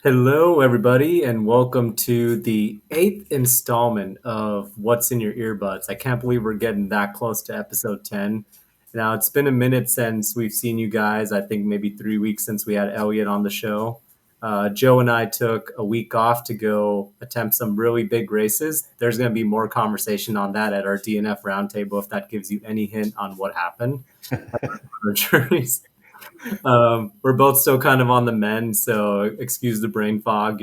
Hello, everybody, and welcome to the eighth installment of What's in Your Earbuds. I can't believe we're getting that close to episode 10. Now, it's been a minute since we've seen you guys. I think maybe 3 weeks since we had Elliot on the show. Joe and I took a week off to go attempt some really big races. There's going to be more conversation on that at our DNF roundtable if that gives you any hint on what happened. Our journeys. We're both still kind of on the mend, so excuse the brain fog.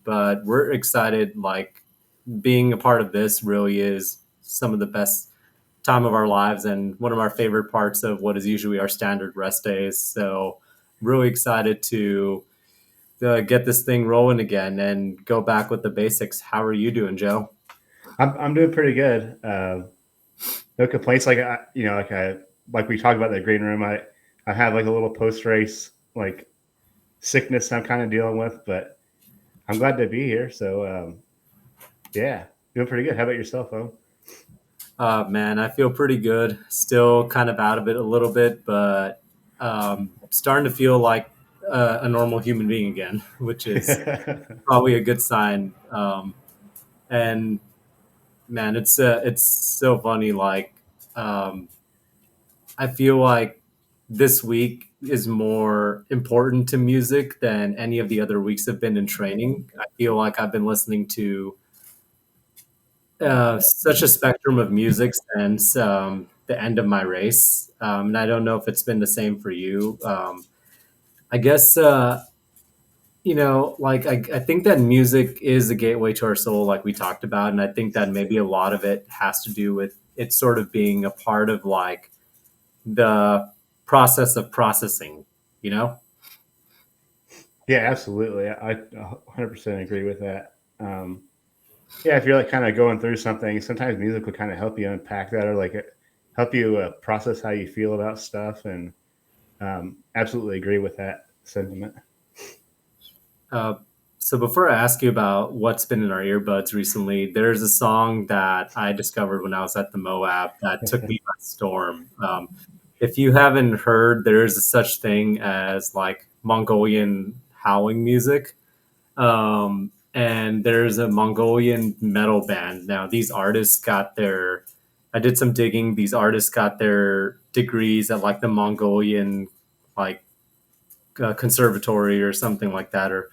But we're excited. Like being a part of this really is some of the best time of our lives and one of our favorite parts of what is usually our standard rest days. So really excited to get this thing rolling again and go back with the basics. How are you doing, Joe? I'm doing pretty good. No complaints. Like we talked about the green room. I have like a little post race like sickness I'm kind of dealing with, but I'm glad to be here. So yeah, doing pretty good. How about yourself, Owen? Man, I feel pretty good. Still kind of out of it a little bit, but starting to feel like a normal human being again, which is probably a good sign. And man, it's so funny. Like I feel like this week is more important to music than any of the other weeks have been in training. I feel like I've been listening to such a spectrum of music since the end of my race, and I don't know if it's been the same for you. I guess I think that music is a gateway to our soul, like we talked about, and I think that maybe a lot of it has to do with it sort of being a part of like the process of processing. You know? Yeah, absolutely. I 100% agree with that. Yeah, if you're like kind of going through something, sometimes music will kind of help you unpack that or like help you process how you feel about stuff. And absolutely agree with that sentiment. Uh, so before I ask you about what's been in our earbuds recently, there's a song that I discovered when I was at the Moab that took me by storm. If you haven't heard, there is a such thing as like Mongolian howling music, and there's a Mongolian metal band. Now these artists got their, I did some digging. These artists got their degrees at like the Mongolian like conservatory or something like that, or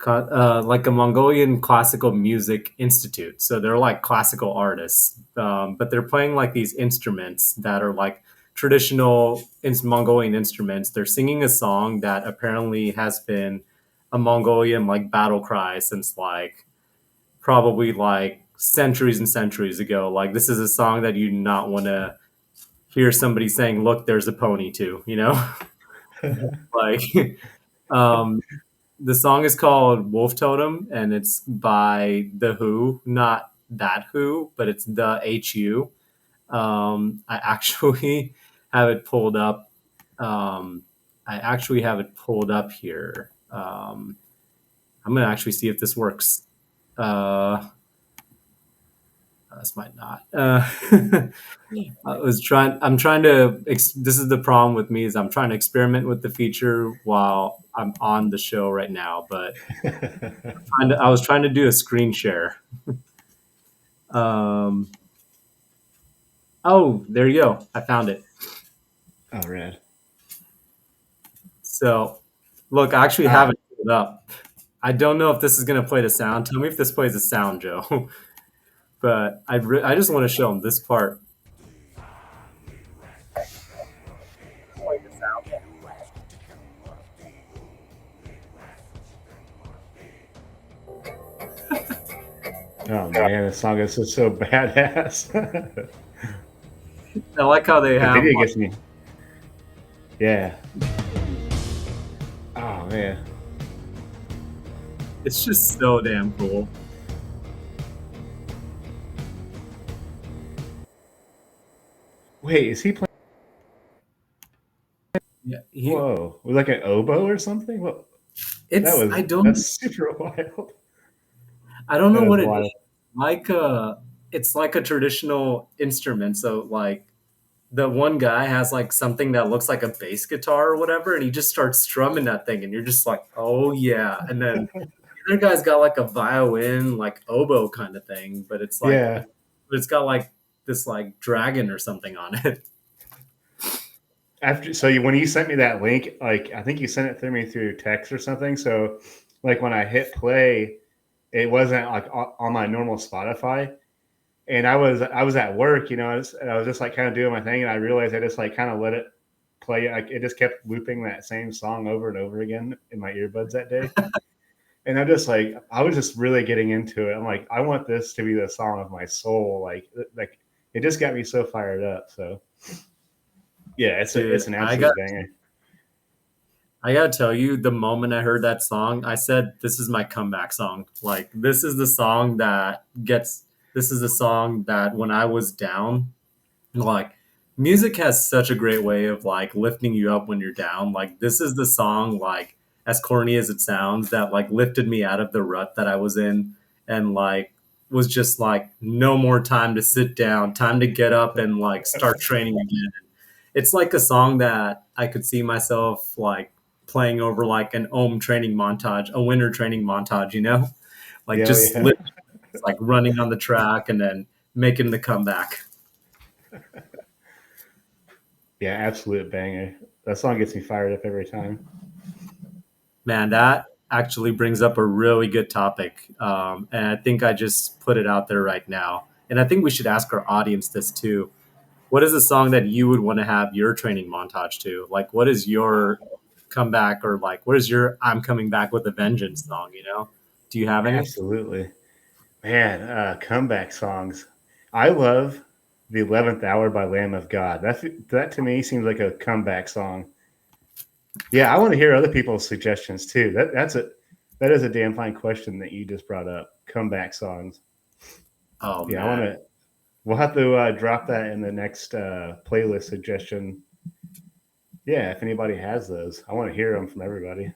like a Mongolian classical music institute. So they're like classical artists, but they're playing like these instruments that are like traditional Mongolian instruments. They're singing a song that apparently has been a Mongolian like battle cry since like probably like centuries and centuries ago. Like this is a song that you do not want to hear somebody saying, "Look, there's a pony too," you know, like. Um, the song is called Wolf Totem, and it's by The Who, not that Who, but it's the HU. I actually have it pulled up. I actually have it pulled up here. I'm gonna actually see if this works. This might not. I'm trying to. This is the problem with me is I'm trying to experiment with the feature while I'm on the show right now, but I was trying to do a screen share. Um, oh, there you go. I found it. Oh, rad. So, look, I actually have Ah, it pulled up. I don't know if this is going to play the sound. Tell me if this plays the sound, Joe. But I just want to show them this part. Play the sound. oh man, the song is so badass. I like how they The have. video Like, gets me. Yeah. Oh man. it's just so damn cool. Wait, is he playing? Yeah, Whoa, with like an oboe or something? What? it's. That's super wild. I don't know That is what it is. wild. Like it's like a traditional instrument. So like the one guy has like something that looks like a bass guitar or whatever, and he just starts strumming that thing, and you're just like, oh yeah. And then the other guy's got like a violin, like oboe kind of thing, but Yeah. it's got like this like dragon or something on it. When you sent me that link, like I think you sent it through me through text or something. So like when I hit play, it wasn't like on my normal Spotify. And I was at work, and I was just like kind of doing my thing, and I realized I just like kind of let it play. Like it just kept looping that same song over and over again in my earbuds that day. And I'm just like, I was just really getting into it. I'm like, I want this to be the song of my soul. Like it just got me so fired up. So yeah, Dude, it's an absolute banger. I gotta tell you, the moment I heard that song, I said, "This is my comeback song." Like, this is the song that when I was down, like, music has such a great way of like lifting you up when you're down. Like, this is the song, like, as corny as it sounds, that like lifted me out of the rut that I was in, and like was just like, no more time to sit down, time to get up and like start training again. It's like a song that I could see myself like playing over like an Ohm training montage, a winter training montage, like Yeah, oh, just yeah, like running on the track and then making the comeback. yeah, absolute banger. That song gets me fired up every time. Man, that actually brings up a really good topic. And I think I just put it out there right now. And I think we should ask our audience this too. What is a song that you would want to have your training montage to? Like, what is your comeback or like, what is your I'm coming back with a vengeance song? Do you have any? Absolutely, man. Comeback songs. I love the 11th Hour by Lamb of God. That to me seems like a comeback song. Yeah, I want to hear other people's suggestions too. That is a damn fine question that you just brought up. Comeback songs. Oh Yeah, I want man. to. We'll have to drop that in the next playlist suggestion. Yeah, if anybody has those, I want to hear them from everybody.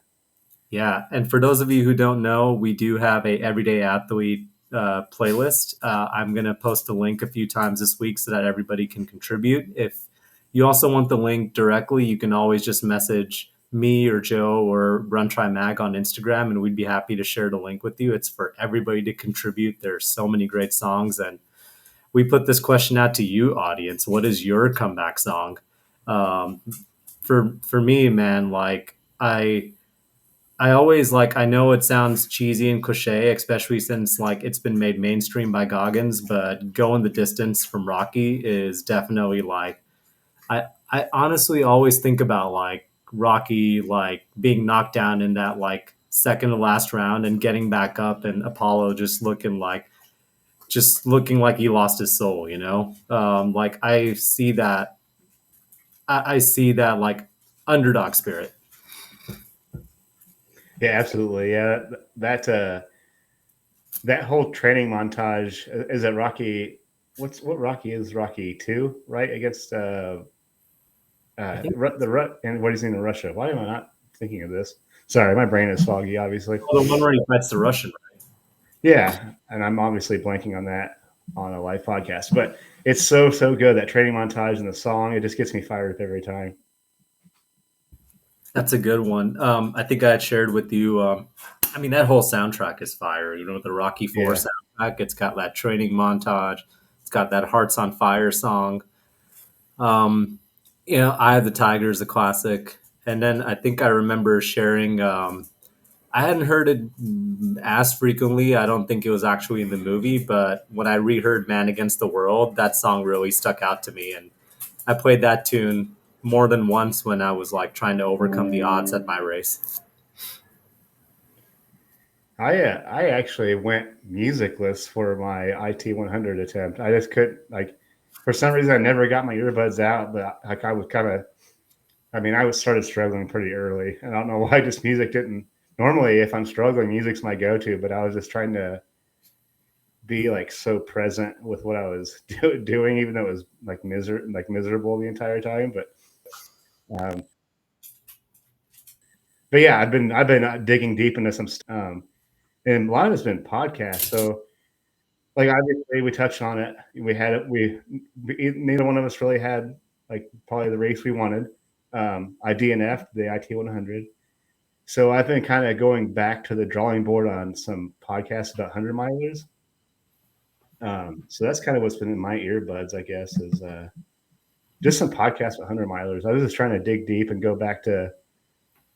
Yeah, and for those of you who don't know, we do have a everyday athlete playlist. I'm gonna post a link a few times this week so that everybody can contribute. If you also want the link directly, you can always just message me or Joe or Run Try Mag on Instagram, and we'd be happy to share the link with you. It's for everybody to contribute. There's so many great songs, and we put this question out to you, audience. What is your comeback song? Um, for me, man, like I always like I know it sounds cheesy and cliche, especially since like it's been made mainstream by Goggins, but Going the Distance from Rocky is definitely like I honestly always think about like Rocky like being knocked down in that like second to last round and getting back up and Apollo just looking like he lost his soul. Like I see that like underdog spirit. Yeah, absolutely. Yeah, that whole training montage is at Rocky. What Rocky is Rocky 2, right? Against I think the Rut and what he's in Russia. Why am I not thinking of this? Sorry, my brain is foggy. Obviously, the one where he fights the Russian. yeah, and I'm obviously blanking on that on a live podcast, but it's so good, that training montage and the song. It just gets me fired up every time. That's a good one. I think I had shared with you. I mean, that whole soundtrack is fire. The Rocky Four Yeah, soundtrack. It's got that training montage. It's got that Hearts on Fire song. Um, Eye of the Tiger is a classic. And then I think I remember sharing. I hadn't heard it as frequently. I don't think it was actually in the movie, but when I reheard "Man Against the World," that song really stuck out to me, and I played that tune more than once when I was like trying to overcome the odds at my race. I actually went musicless for my IT 100 attempt. I just couldn't, like, for some reason I never got my earbuds out, but like I was kind of, I mean, I was started struggling pretty early, and I don't know why. Just music didn't. Normally, if I'm struggling, music's my go-to, but I was just trying to be like so present with what I was doing, even though it was like miserable the entire time. Um, but yeah, I've been digging deep into some, and a lot of it's been podcasts. So like obviously we touched on it. We had it. We neither one of us really had like probably the race we wanted. I DNF'd the IT 100. So I've been kind of going back to the drawing board on some podcasts about 100 milers. So that's kind of what's been in my earbuds, I guess, is just some podcasts with 100 milers. I was just trying to dig deep and go back to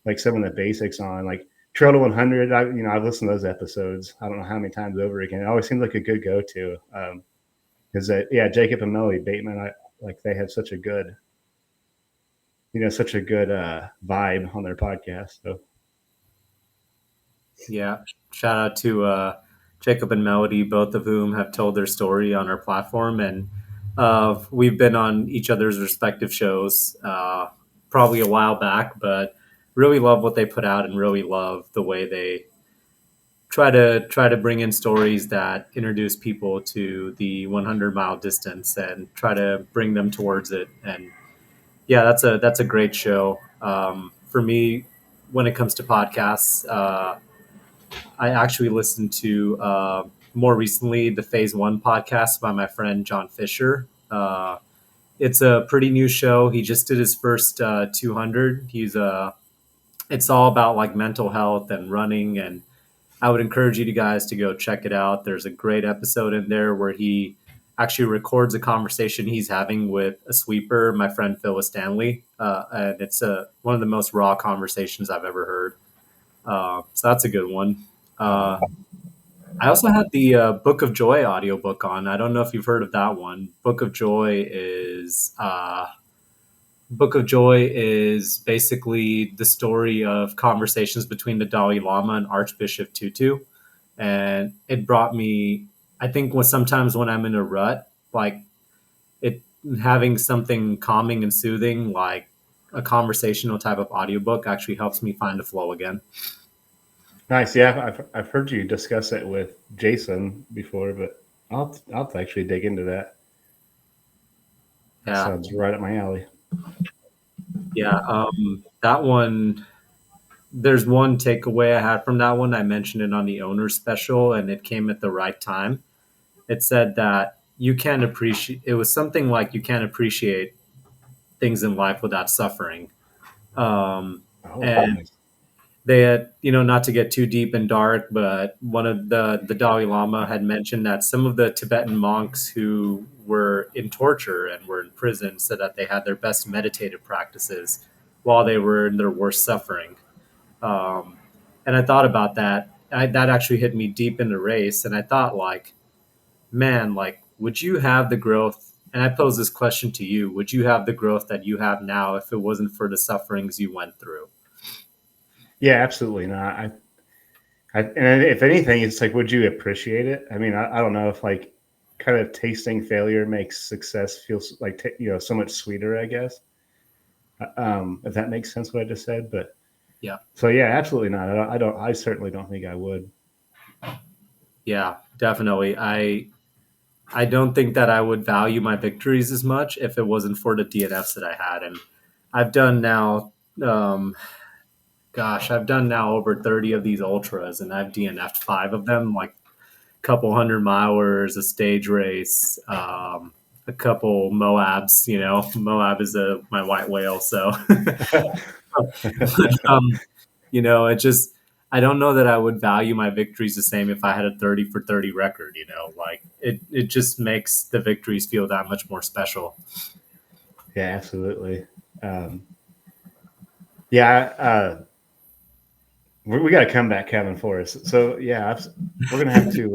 like some of the basics on like Trail to 100. I've listened to those episodes. I don't know how many times over again. It always seems like a good go-to. Because Jacob and Melody Bateman, they have such a good, vibe on their podcast. So Yeah, shout out to Jacob and Melody, both of whom have told their story on our platform, and we've been on each other's respective shows probably a while back, but really love what they put out and really love the way they try to bring in stories that introduce people to the 100-mile distance and try to bring them towards it. And yeah, that's a great show. For me, when it comes to podcasts, I actually listened to more recently the Phase One podcast by my friend John Fisher. It's a pretty new show. He just did his first 200. It's all about like mental health and running, and I would encourage you guys to go check it out. There's a great episode in there where he actually records a conversation he's having with a sweeper, my friend Phyllis Stanley, and it's one of the most raw conversations I've ever heard. So that's a good one. I also had the Book of Joy audiobook on. I don't know if you've heard of that one. Book of Joy is basically the story of conversations between the Dalai Lama and Archbishop Tutu, and it brought me. I think sometimes when I'm in a rut, like it having something calming and soothing, like a conversational type of audiobook, actually helps me find a flow again. nice. Yeah, I've heard you discuss it with Jason before, but I'll actually dig into that. That Yeah, sounds right up my alley. yeah. That one. There's one takeaway I had from that one. I mentioned it on the owner's special, and it came at the right time. It said that you can't appreciate. It was something like you can't appreciate things in life without suffering. Um, Oh, and nice. they had, not to get too deep and dark, but one of the Dalai Lama had mentioned that some of the Tibetan monks who were in torture and were in prison said that they had their best meditative practices while they were in their worst suffering. Um, and I thought about that. That actually hit me deep in the race, and I thought, like, man, like, would you have the growth? And I pose this question to you: would you have the growth that you have now if it wasn't for the sufferings you went through? Yeah, absolutely not. And if anything, it's like, would you appreciate it? I mean, I don't know if like kind of tasting failure makes success feel like so much sweeter. I guess if that makes sense what I just said. But Yeah, so yeah, absolutely not. I don't. I certainly don't think I would. yeah, definitely. I don't think that I would value my victories as much if it wasn't for the DNFs that I had, and I've done now. I've done now over 30 of these ultras, and I've DNF'd 5 of them, like couple 100 milers, a stage race, a couple Moabs. Moab is my white whale. So, um, it just, I don't know that I would value my victories the same if I had a 30 for 30 record. Like it just makes the victories feel that much more special. Yeah, absolutely. Yeah, we got to come back, Kevin, for us. So yeah, we're gonna have to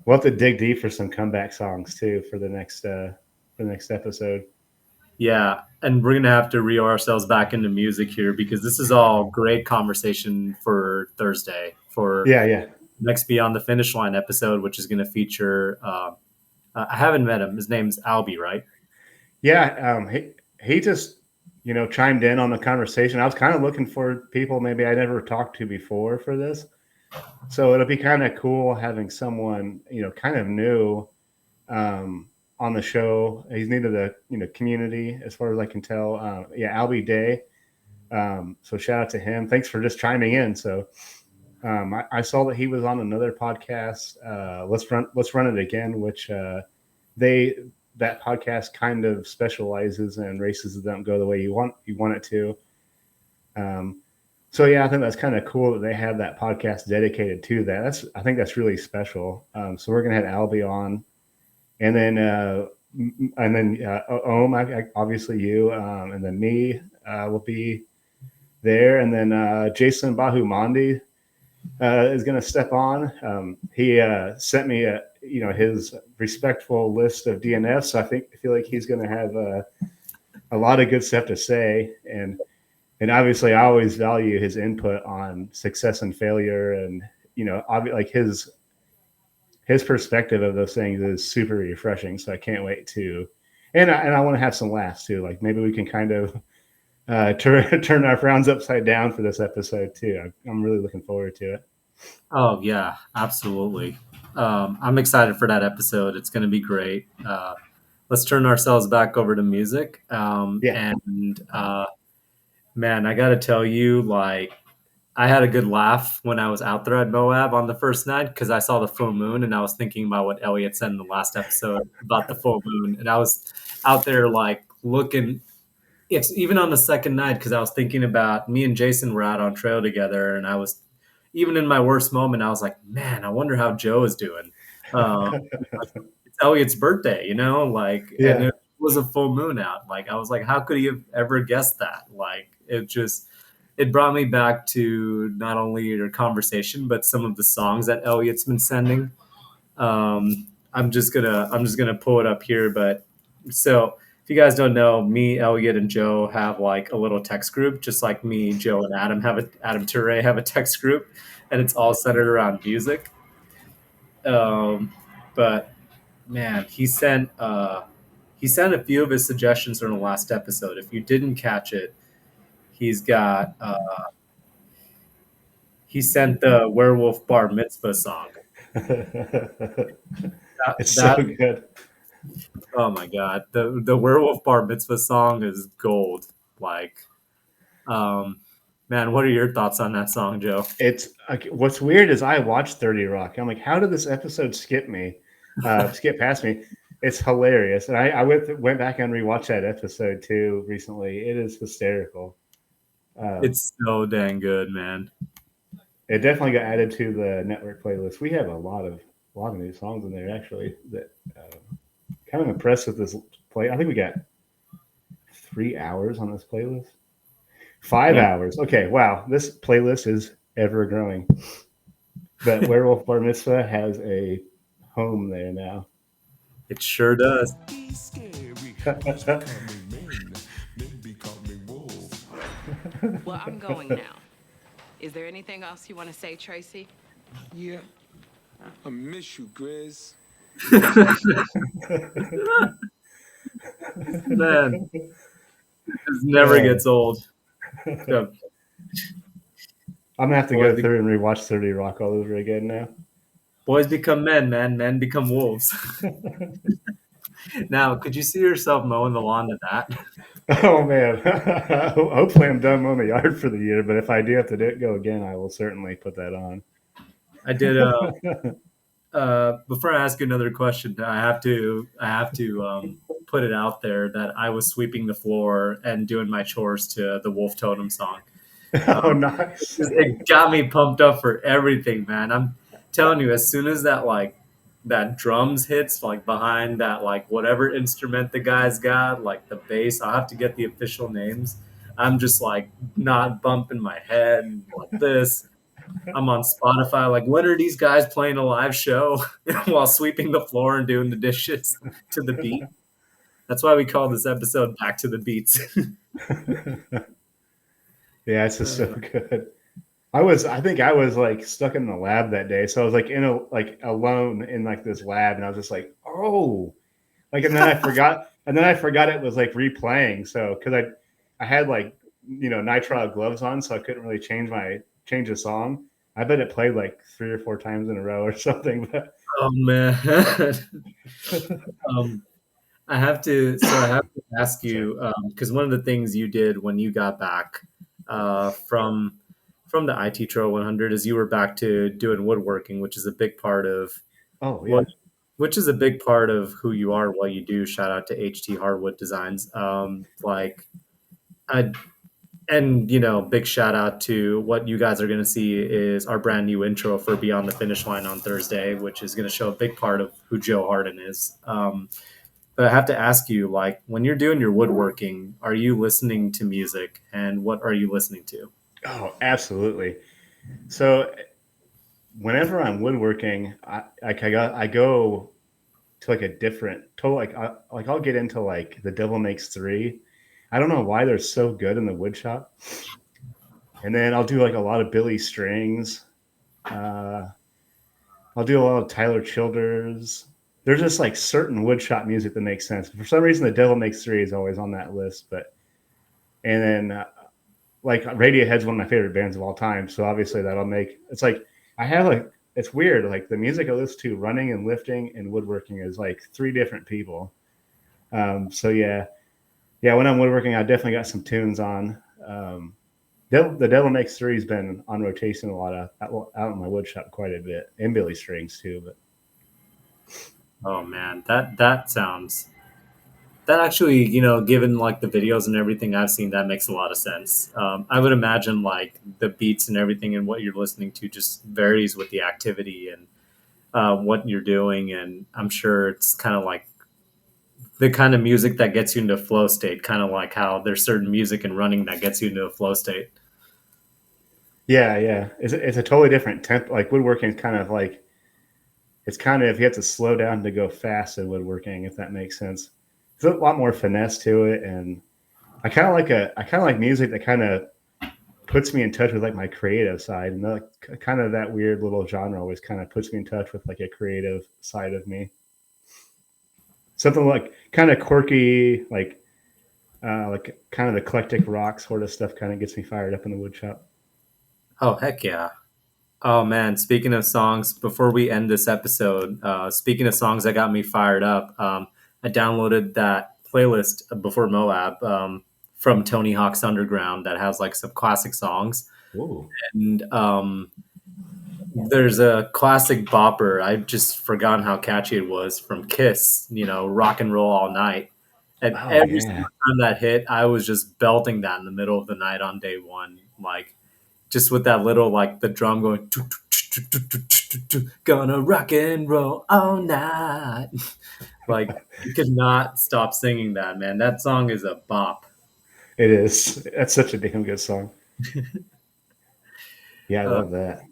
we'll have to dig deep for some comeback songs too for the next episode. Yeah, and we're gonna have to reel ourselves back into music here because this is all great conversation for Thursday for Yeah, yeah, next Beyond the Finish Line episode, which is going to feature. I haven't met him. His name's Albie, right? yeah. He just chimed in on the conversation. I was kind of looking for people maybe I never talked to before for this, so it'll be kind of cool having someone kind of new on the show. He's new to the community as far as I can tell. Yeah, Albie Day. So shout out to him. Thanks for just chiming in. So I saw that he was on another podcast. Let's run it again, which they that podcast kind of specializes in races that don't go the way you want it to. So yeah, I think that's kind of cool that they have that podcast dedicated to that. I think that's really special. So we're gonna have Albie on, and then Ohm, obviously you, and then me will be there, and then Jason Bahumandi is going to step on. He sent me his respectful list of DNFs. So I feel like he's going to have a lot of good stuff to say, and obviously I always value his input on success and failure, and like his perspective of those things is super refreshing. So I can't wait to, and I want to have some laughs too. Like maybe we can kind of turn our frowns upside down for this episode too. I'm really looking forward to it. Oh yeah, absolutely. I'm excited for that episode. It's going to be great. Let's turn ourselves back over to music. Yeah. And man, I got to tell you, like, I had a good laugh when I was out there at Moab on the first night because I saw the full moon and I was thinking about what Elliot said in the last episode about the full moon. And I was out there like looking, it's even on the second night because I was thinking about me and Jason were out on trail together, and I was even in my worst moment, I was like, man, I wonder how Joe is doing. Um, it's Elliot's birthday, like, and Yeah. it was a full moon out. Like, I was like, how could he have ever guessed that? Like, it brought me back to not only your conversation, but some of the songs that Elliot's been sending. I'm just gonna pull it up here, but so if you guys don't know, me, Elliot, and Joe have like a little text group, just like me, Joe, and Adam Touré have a text group, and it's all centered around music. But man, he sent a few of his suggestions from the last episode. If you didn't catch it, he's got he sent the Werewolf Bar Mitzvah song. It's so That good. Oh my god, the Werewolf Bar Mitzvah song is gold. Like, um, man, what are your thoughts on that song, Joe? It's like, what's weird is I watched 30 Rock. I'm like, how did this episode skip past me? It's hilarious, and I went back and rewatched that episode too recently. It is hysterical. It's so dang good, man. It definitely got added to the network playlist. We have a lot of new songs in there actually. That kind of impressed with this play. I think we got 3 hours on this playlist. 5 hours. Okay, wow. This playlist is ever growing. But Werewolf Bar Mitzvah has a home there now. It sure does. Well, I'm going now. Is there anything else you want to say, Tracy? Yeah, I miss you, Grizz. Man, it never gets old. Yeah. I'm gonna have to go through and rewatch 30 Rock all over again now. Boys become men, man. Men become wolves. Now, could you see yourself mowing the lawn to that? Oh man. Hopefully I'm done mowing the yard for the year, but if I do have to go again, I will certainly put that on. I did. Before I ask you another question, I have to put it out there that I was sweeping the floor and doing my chores to the Wolf Totem song. Oh, nice. It got me pumped up for everything, man. I'm telling you, as soon as that drums hits like behind that like whatever instrument the guy's got, like the bass, I'll have to get the official names. I'm just like not bumping my head like this. I'm on Spotify. Like, when are these guys playing a live show while sweeping the floor and doing the dishes to the beat? That's why we call this episode "Back to the Beats." Yeah, it's just so good. I think I was like stuck in the lab that day. So I was like alone in like this lab, and I was just like, oh, like, and then I forgot it was like replaying. So, cause I had like, nitrile gloves on, so I couldn't really change the song. I bet it played like 3 or 4 times in a row or something. But Oh man. um, I have to ask you because one of the things you did when you got back from the IT Trail 100 is you were back to doing woodworking, which is a big part of oh what yeah. which is a big part of who you are, what you do. Shout out to HT Hardwood Designs. I and big shout out to what you guys are going to see is our brand new intro for Beyond the Finish Line on Thursday, which is going to show a big part of who Joe Hardin is. But I have to ask you, like, when you're doing your woodworking, are you listening to music, and what are you listening to? Oh, absolutely. So whenever I'm woodworking, I go to like a different total I'll get into like the Devil Makes Three. I don't know why they're so good in the wood shop. And then I'll do like a lot of Billy Strings. Uh, I'll do a lot of Tyler Childers. There's just like certain woodshop music that makes sense. For some reason, the Devil Makes Three is always on that list. But and then like Radiohead's one of my favorite bands of all time. So obviously that'll make it's like I have like it's weird. Like the music I listen to running and lifting and woodworking is like three different people. So yeah, when I'm woodworking, I definitely got some tunes on. The Devil Makes Three has been on rotation a lot out in my wood shop quite a bit, and Billy Strings too. But Oh man, that actually, given like the videos and everything I've seen, that makes a lot of sense. I would imagine like the beats and everything and what you're listening to just varies with the activity and what you're doing, and I'm sure it's kind of like the kind of music that gets you into a flow state, kind of like how there's certain music in running that gets you into a flow state. yeah, it's a totally different temp. Like woodworking is kind of like it's kind of you have to slow down to go fast in woodworking, if that makes sense. There's a lot more finesse to it, and I kind of like music that kind of puts me in touch with like my creative side, and kind of that weird little genre always kind of puts me in touch with like a creative side of me. Something like kind of quirky, like kind of eclectic rock sort of stuff, kind of gets me fired up in the wood shop. Oh heck yeah. Oh man, speaking of songs, before we end this episode, speaking of songs that got me fired up, I downloaded that playlist before Moab from Tony Hawk's Underground that has like some classic songs. Whoa. And there's a classic bopper. I just forgotten how catchy it was from Kiss, Rock and Roll All Night. And Oh every single yeah. time that hit, I was just belting that in the middle of the night on day one. Like, just with that little like the drum going gonna rock and roll all night. Like you could not stop singing that, man. That song is a bop. It is. That's such a damn good song. Yeah, I Uh, love that.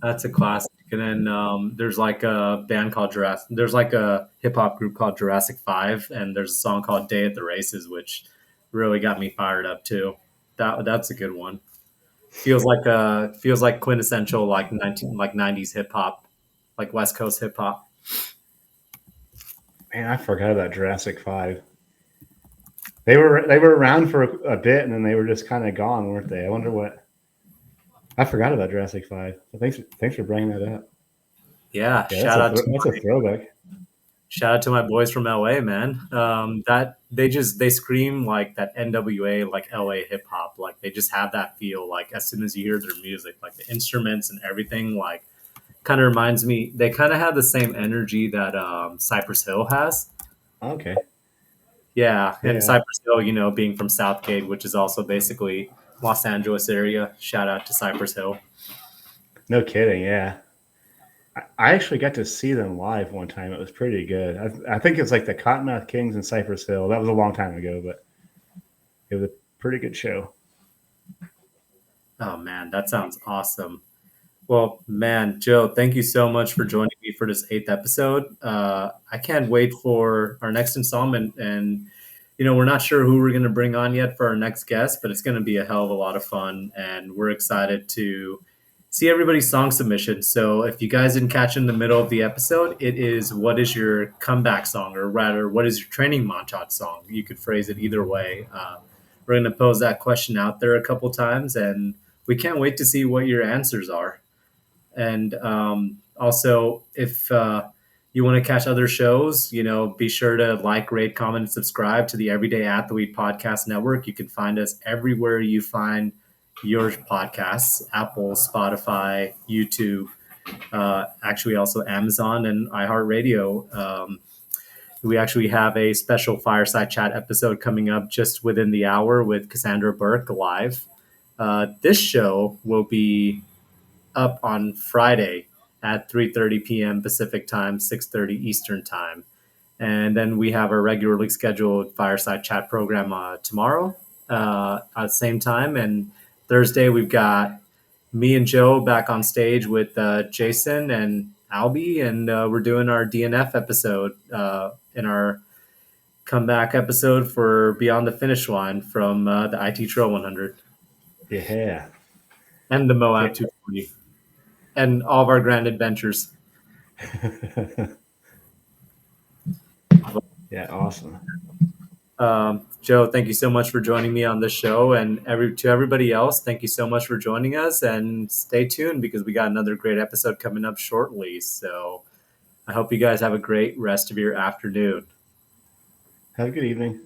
that's a classic. And then there's like a band called Jurassic. There's like a hip hop group called Jurassic 5, and there's a song called Day at the Races, which really got me fired up too. That's a good one. Feels like quintessential like 90s hip hop, like West Coast hip hop. Man, I forgot about Jurassic 5. They were around for a bit, and then they were just kind of gone, weren't they? I wonder what. I forgot about Jurassic 5. So thanks for bringing that up. Yeah, Yeah, that's a throwback. shout out to my boys from LA, man. That they scream like that NWA like LA hip hop. Like they just have that feel. Like as soon as you hear their music, like the instruments and everything, like kind of reminds me. They kind of have the same energy that Cypress Hill has. Okay. Yeah, and Yeah. Cypress Hill, being from Southgate, which is also basically Los Angeles area. Shout out to Cypress Hill. No kidding. Yeah. I actually got to see them live one time. It was pretty good. I think it's like the Cottonmouth Kings in Cypress Hill. That was a long time ago, but it was a pretty good show. Oh man, that sounds awesome. Well, man, Joe, thank you so much for joining me for this eighth episode. I can't wait for our next installment. And, we're not sure who we're going to bring on yet for our next guest, but it's going to be a hell of a lot of fun. And we're excited to see everybody's song submission. So if you guys didn't catch in the middle of the episode, it is what is your comeback song, or rather, what is your training montage song? You could phrase it either way. We're going to pose that question out there a couple times, and we can't wait to see what your answers are. And also, if you want to catch other shows, be sure to like, rate, comment, and subscribe to the Everyday Athlete Podcast Network. You can find us everywhere you find your podcasts: Apple, Spotify, YouTube. actually also Amazon and iHeartRadio. We actually have a special fireside chat episode coming up just within the hour with Cassandra Burke live. This show will be up on Friday at 3:30 p.m. Pacific time, 6:30 Eastern time. And then we have our regularly scheduled fireside chat program tomorrow at the same time. And Thursday, we've got me and Joe back on stage with Jason and Albie, and we're doing our DNF episode in our comeback episode for Beyond the Finish Line from the IT Trail 100 Yeah. and the Moab 240 and all of our grand adventures. Yeah, awesome. Joe, thank you so much for joining me on this show, and to everybody else, thank you so much for joining us, and stay tuned because we got another great episode coming up shortly. So I hope you guys have a great rest of your afternoon. Have a good evening.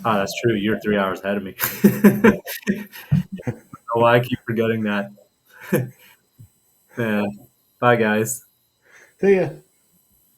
Oh, that's true. You're 3 hours ahead of me. I don't know why I keep forgetting that. Man, bye guys. See ya.